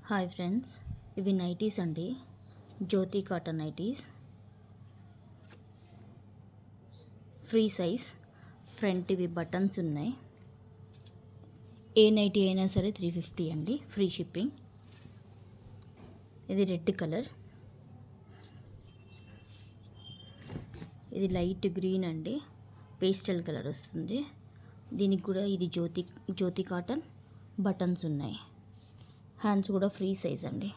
Hi friends, ఇవి nighties అండి. Jyoti cotton nighties, free size. Front ఇవి బటన్స్ ఉన్నాయి. ఏ నైటీ అయినా సరే 350 అండి, ఫ్రీ షిప్పింగ్. ఇది రెడ్ కలర్, ఇది లైట్ గ్రీన్ అండి, పేస్టల్ కలర్ వస్తుంది. దీనికి కూడా ఇది జ్యోతి కాటన్, బటన్స్ ఉన్నాయి. హ్యాండ్స్ కూడా ఫ్రీ సైజ్ అండి.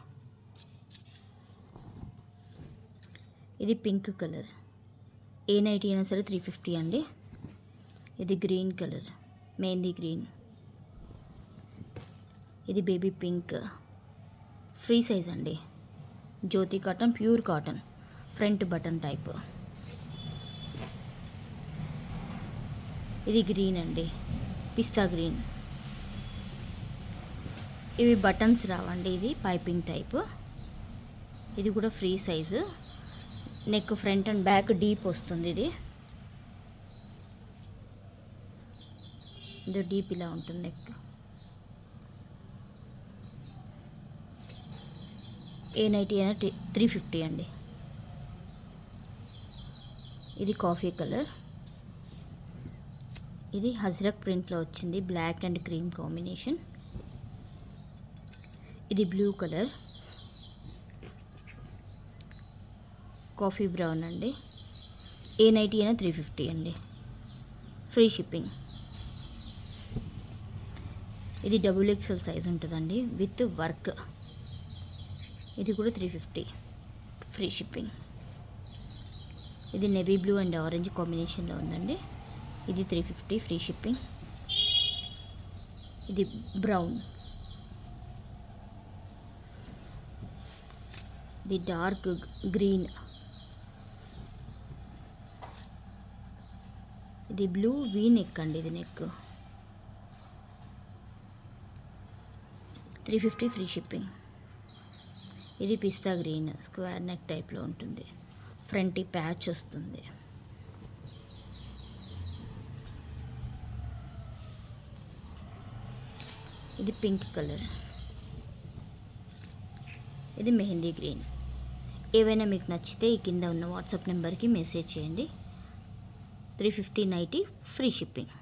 ఇది పింక్ కలర్, ఏ నైటీ అయినా సరే 350 అండి. ఇది గ్రీన్ కలర్, మెహందీ గ్రీన్. ఇది బేబీ పింక్, ఫ్రీ సైజ్ అండి. Jyoti cotton, pure cotton, front button type. ఇది గ్రీన్ అండి, పిస్తా గ్రీన్. ఇవి బటన్స్ రావండి, ఇది పైపింగ్ టైప్. ఇది కూడా free size. Neck front and back deep వస్తుంది. ఇది డీప్ ఇలా ఉంటుంది నెక్. ఏ నైటీ అయినా 350 అండి. ఇది కాఫీ కలర్, ఇది హజ్రక్ ప్రింట్లో వచ్చింది, బ్లాక్ అండ్ క్రీమ్ కాంబినేషన్. ఇది బ్లూ కలర్, కాఫీ బ్రౌన్ అండి. ఏ నైటీ అయినా 350 అండి, ఫ్రీ షిప్పింగ్. ఇది XXL సైజ్ ఉంటుందండి, విత్ వర్క్. ఇది కూడా 350, ఫ్రీ షిప్పింగ్. ఇది నేవీ బ్లూ అండ్ ఆరెంజ్ కాంబినేషన్లో ఉందండి. ఇది 350, ఫ్రీ షిప్పింగ్. ఇది బ్రౌన్, ఇది డార్క్ గ్రీన్. ఇది బ్లూ వీ నెక్ అండి, ఇది నెక్ 350, ఫ్రీ షిప్పింగ్. ఇది పిస్తా గ్రీన్, స్క్వేర్ నెక్ టైప్లో ఉంటుంది, ఫ్రంట్ ప్యాచ్ వస్తుంది. ఇది పింక్ కలర్, ఇది మెహందీ గ్రీన్. ఏవైనా మీకు నచ్చితే ఈ కింద ఉన్న వాట్సాప్ నెంబర్కి మెసేజ్ చేయండి. 350 నైటీ, ఫ్రీ షిప్పింగ్.